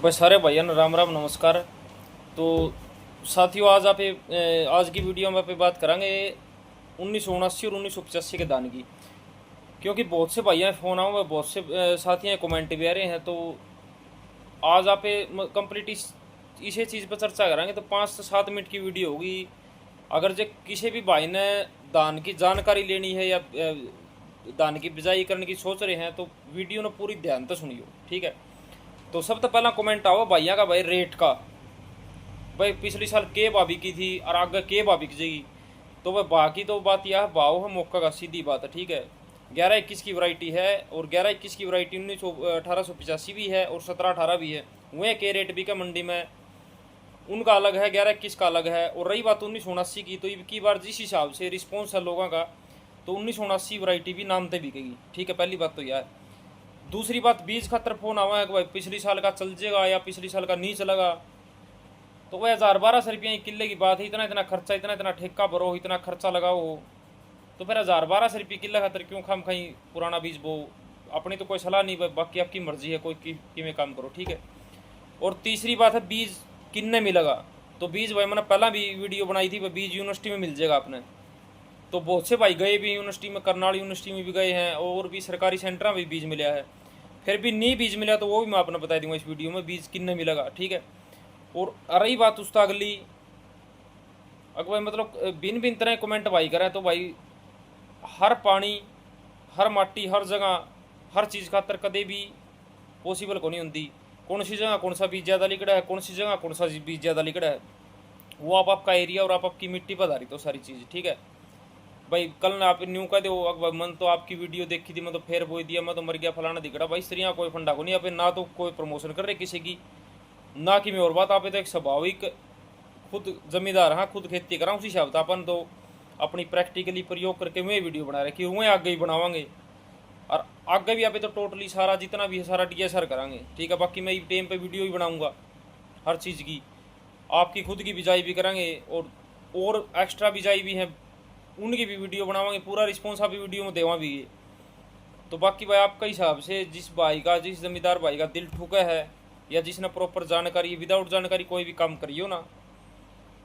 भाई सारे भाइयों ने राम राम नमस्कार। तो साथियों आज की वीडियो में आप बात करेंगे 1979 और 1985 के दान की। क्योंकि बहुत से भाइयों फ़ोन आओ, बहुत से साथियों कमेंट भी आ रहे हैं। तो आज आप कंप्लीट इसी चीज़ पर चर्चा करेंगे। तो 5 से 7 मिनट की वीडियो होगी। अगर जो किसी भी भाई ने दान की जानकारी लेनी है या दान की बिजाई करने की सोच रहे हैं तो वीडियो ने पूरी ध्यान से सुनियो, ठीक है। तो सब तो पहला कमेंट आओ भाइया का, भाई रेट का, भाई पिछली साल के भाभी की थी और आगे के भाभी की जाएगी। तो वह बाकी तो बात यह भाव है मौका का, सीधी बात है, ठीक है। 11-21 की वैरायटी है और 11-21 की वैरायटी 1885 भी है और 17-18 भी है। वह के रेट भी का मंडी में उनका अलग है, 11-21 का अलग है। और रही बात 1979 की, तो की बार जिस हिसाब से रिस्पॉन्स है लोगों का, तो 1979 वैरायटी भी नाम से बिकेगी, ठीक है। पहली बात तो यह है। दूसरी बात, बीज खातर फोन आवा है कि भाई पिछली साल का चल जाएगा या पिछली साल का नहीं चलेगा। तो वह 1000-1200 किले की बात है। इतना इतना खर्चा, इतना इतना ठेका भरो, इतना खर्चा लगाओ, तो फिर 1000-1200 किले खातर क्यों खाम कहीं पुराना बीज बो। अपनी तो कोई सलाह नहीं, बाकी आपकी मर्जी है, कोई कि काम करो, ठीक है। और तीसरी बात है, बीज किन्ने मिलेगा। तो बीज भाई मैंने पहला भी वीडियो बनाई थी, बीज यूनिवर्सिटी में मिल जाएगा आपने। तो बहुत से भाई गए भी यूनिवर्सिटी में, करनाल यूनिवर्सिटी में भी गए हैं और भी सरकारी सेंटर में भी बीज मिला है। फिर भी नहीं बीज मिला तो वो भी मैं आपने बता दूंगा इस वीडियो में, बीज किन्ने मिलेगा, ठीक है। और रही बात उसका अगली, अगर भाई मतलब भिन्न भिन्न तरह कमेंट भाई करें, तो भाई हर पानी, हर माटी, हर जगह, हर चीज़ खातर कदे भी पॉसिबल को नहीं होती। कौन सी जगह कौन सा बीज ज़्यादा लिकड़ा है, कौन सी जगह कौन सा बीज ज़्यादा लिकड़ा है, वो आपका एरिया और आपकी मिट्टी पर आधारित हो सारी चीज़, ठीक है। भाई कल आप न्यू कह दो अकबर मन तो आपकी वीडियो देखी थी, मैं तो फेर बोल दिया, मैं तो मर गया फलाना दिखड़ा। भाई स्त्रियाँ कोई फंडा को नहीं, आप ना तो कोई प्रमोशन कर रहे किसी की, ना कि मैं और बात। आप तो एक स्वाभाविक खुद जमींदार, हाँ खुद खेती करा उसी हिसाब से अपन तो अपनी प्रैक्टिकली प्रयोग करके वह वीडियो बना रहे कि वह आगे ही बनावांगे। और आगे भी आप तो टोटली सारा जितना भी है सारा DSR करांगे, ठीक है। बाकी मैं टाइम पे वीडियो भी बनाऊंगा हर चीज़ की, आपकी खुद की बिजाई भी करांगे और एक्स्ट्रा बिजाई भी है, उनकी भी वीडियो बनावांगे। पूरा रिस्पॉन्स आप वीडियो में देवा भी है। तो बाकी भाई आपका हिसाब से जिस भाई का, जिस जमींदार भाई का दिल ठुका है या जिसने प्रॉपर जानकारी, विदाउट जानकारी कोई भी काम करियो ना,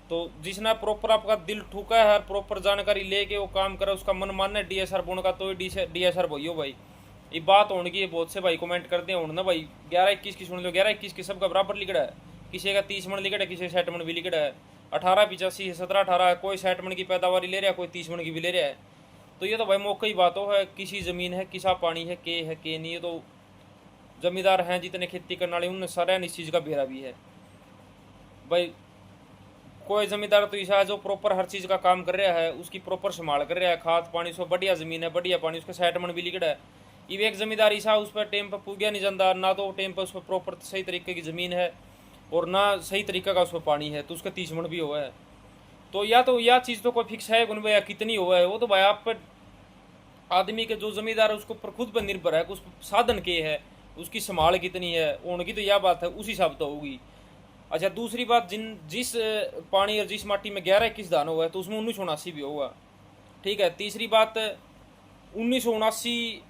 तो जिसने प्रॉपर आपका दिल ठुका है, प्रॉपर जानकारी लेके वो काम करे, उसका मन मानना DSR बोने का, तो DSR भइयो भाई। ये बात होने की, बहुत से भाई कमेंट करते हैं ना भाई 11-21 की सुन लो, 11-21 की सबका बराबर लिखड़ा है। किसी का 30 मन लिखड़ा है, किसी 60 मन भी लिखड़ा है। 1885 है, 17-18 है, कोई 60 मन की पैदावारी ले रहा है, कोई 30 मन की भी ले रहा है। तो ये तो भाई मौके की बात है, किसी ज़मीन है, किसा पानी है के नहीं है। तो जमींदार हैं जितने खेती करने वाले, उनने सारा इस चीज़ का बेरा भी है भाई। कोई जमींदार तो ऐसा है जो प्रॉपर हर चीज़ का काम कर रहा है, उसकी प्रॉपर संभाल कर रहा है, खाद पानी सो बढ़िया ज़मीन है, बढ़िया पानी, उसका 60 मन भी लिखड़ा है। ये एक जमींदार ऐसा उस पर टाइम पर पूगया नहीं जाता, ना तो टाइम पर उस पर प्रॉपर सही तरीके की ज़मीन है और ना सही तरीका का उस पर पानी है, तो उसका 30 मन भी हुआ है। तो यह चीज़ तो कोई फिक्स है गुन या कितनी हुआ है, वो तो भाई आप पर आदमी के जो जमींदार है उसको पर खुद पर निर्भर है, उस साधन के है, उसकी संभाल कितनी है, उनकी तो यह बात है, उस हिसाब तो होगी। अच्छा दूसरी बात, जिस पानी और जिस माटी में 11-21 धान हुआ है तो उसमें 1979 भी होगा, ठीक है। तीसरी बात, 1979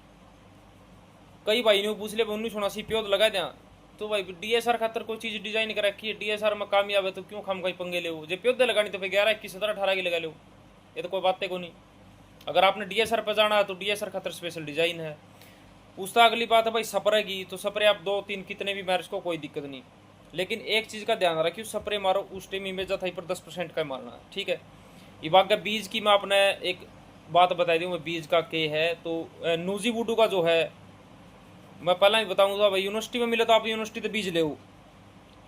कई भाई ने पूछ लिया 1979 प्योद लगा दें, तो भाई DSR खातर कोई चीज़ डिजाइन कर रखी है, DSR में कामयाब है तो क्यों खाम कहीं पंगे ले, जो प्योदे लगानी तो फिर 11-21 17-18 की लगा लो, ये तो कोई बातें को नहीं। अगर आपने DSR पर जाना है तो DSR खातर स्पेशल डिजाइन है। उसका अगली बात है भाई स्प्रे की, तो स्प्रे आप 2-3 कितने भी मार, इसको कोई दिक्कत नहीं। लेकिन एक चीज़ का ध्यान रखिए, स्प्रे मारो उस टाइम इमेज था पर 10% का मारना है, ठीक है। ये बात बीज की मैं आपने एक बात बता दी हूँ, बीज का के है। तो नूजी वुडू का जो है मैं पहला ही बताऊँगा भाई, यूनिवर्सिटी में मिले तो आप यूनिवर्सिटी से बीज ले,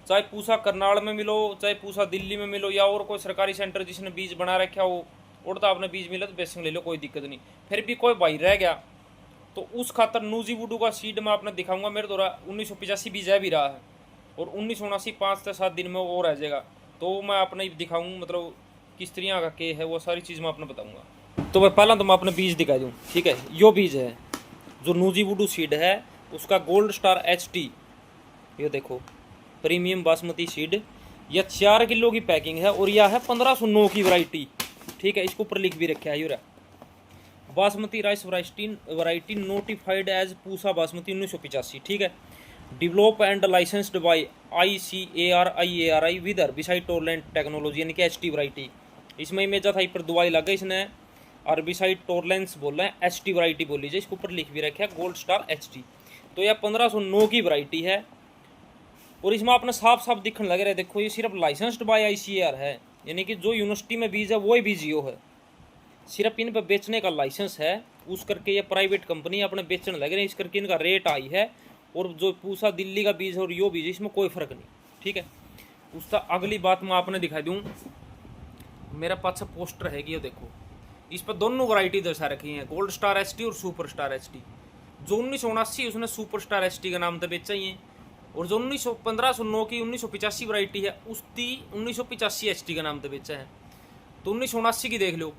चाहे पूसा करनाल में मिलो, चाहे पूसा दिल्ली में मिलो, या और कोई सरकारी सेंटर जिसने बीज बना रखा हो और तो आपने बीज मिला तो बेसिंग ले लो, कोई दिक्कत नहीं। फिर भी कोई भाई रह गया तो उस खातर नूजी वुडू का सीड मैं आपने दिखाऊंगा। मेरे द्वारा 1985 बीज है भी रहा है और 1979 5 से 7 दिन में वो रह जाएगा, तो मैं अपने दिखाऊँ, मतलब किस तरह का के है वो सारी चीज़ मैं अपने बताऊँगा। तो मैं पहला तो मैं अपने बीज दिखा दूँ, ठीक है। यो बीज है जो नूजी वुडू सीड है, उसका गोल्ड स्टार HT, ये देखो प्रीमियम बासमती सीड, यह 4 किलो की पैकिंग है और यह है 1509 की वैरायटी, ठीक है। इसके ऊपर लिख भी रखा है यूरा basmati rice variety notified as Pusa basmati 1985, ठीक है। Develop and licensed by ICARI with herbicide tolerant technology यानी कि HT वैरायटी। इसमें इमेज था पर दवाई लग गई इसने हर्बिसाइड टोलरेंस बोल रहे हैं, HT वैरायटी बोल लीजिए, इसके ऊपर लिख भी रखा है गोल्ड स्टार HT। तो यह 1509 की वैरायटी है और इसमें आपने साफ साफ दिखने लग रहा है। देखो ये सिर्फ लाइसेंस्ड बाय ICAR है, यानी कि जो यूनिवर्सिटी में बीज है वही बीजीओ है, सिर्फ इन पर बेचने का लाइसेंस है। उस करके ये प्राइवेट कंपनी अपने बेचने लग रहे हैं, इस करके इनका रेट आई है। और जो पूसा दिल्ली का बीज है और यो बीज इसमें कोई फर्क नहीं, ठीक है। उसका अगली बात मैं आपने दिखा दूँ, मेरा पास पोस्टर है कि ये देखो इस पर दोनों वैरायटी दर्शा रखी है, गोल्ड स्टार HT और सुपर स्टार HT। जो 1979 उसने सुपर स्टार HT का नाम तो बेचा ही है, और जो 1509 की 1985 वैरायटी है उसकी 1985 HT का नाम तो बेचा है। तो 1979 की देख लो,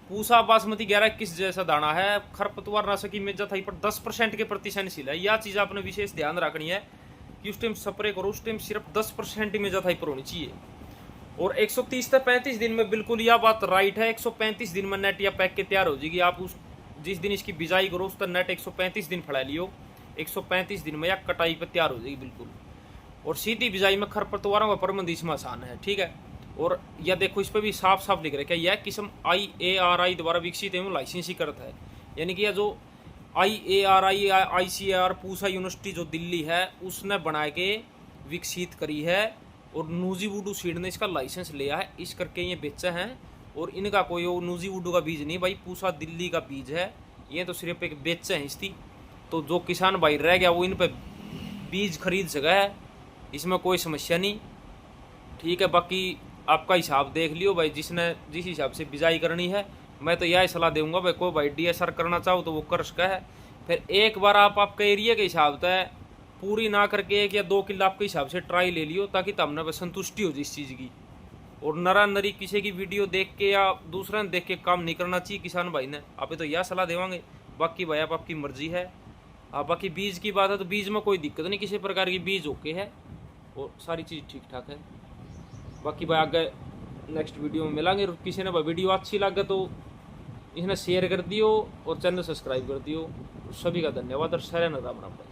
पूसा बासमती 11-21 जैसा दाना है, खरपतवार नाशक की मेजा था पर 10% के प्रति सहनशील है। यह चीज़ आपने विशेष ध्यान रखनी है कि उस टाइम स्प्रे करो, उस टाइम सिर्फ 10% मेजा था पर होनी चाहिए। और 130 से 35 दिन में बिल्कुल यह बात राइट है, 135 दिन में नेट या पैक के तैयार हो जाएगी। आप उस जिस दिन इसकी बिजाई करो उस तर नेट 135 दिन फैला लियो, 135 दिन में या कटाई पर तैयार हो जाएगी बिल्कुल। और सीधी बिजाई में खरपतवारों का प्रबंध इसमें आसान है, ठीक है। और यह देखो इस पर भी साफ साफ लिख रखा है, यह किस्म IARI द्वारा विकसित एवं लाइसेंसी करता है। यानी कि यह जो IARI ICAR पूसा यूनिवर्सिटी जो दिल्ली है उसने बना के विकसित करी है, और नूजीवुडू सीड ने इसका लाइसेंस लिया है, इस करके ये बेचा है। और इनका कोई वो नूजीवुडू का बीज नहीं भाई, पूसा दिल्ली का बीज है, ये तो सिर्फ एक बेचा है इसकी। तो जो किसान भाई रह गया वो इन पर बीज खरीद सका है, इसमें कोई समस्या नहीं, ठीक है। बाकी आपका हिसाब देख लियो भाई, जिसने जिस हिसाब से बिजाई करनी है। मैं तो यह सलाह दूंगा भाई, कोई भाई DSR करना चाहो तो वो कर सका है। फिर एक बार आप आपके एरिया के हिसाब से पूरी ना करके 1 या 2 किलो आपके हिसाब से ट्राई ले लियो, ताकि तब संतुष्टि हो जिस चीज़ की। और नरा नरी किसी की वीडियो देख के या दूसरा ने देख के काम नहीं करना चाहिए किसान भाई ने, आप तो यह सलाह देवांगे। बाकी भाई आप आपकी मर्जी है। बाकी बीज की बात है तो बीज में कोई दिक्कत नहीं, किसी प्रकार की बीज ओके है और सारी चीज़ ठीक ठाक है। बाकी भाई आगे नेक्स्ट वीडियो में मिलेंगे। किसी ने भाई वीडियो अच्छी लगे तो इसने शेयर कर दियो और चैनल सब्सक्राइब कर दियो। सभी का धन्यवाद और सारे राम राम भाई।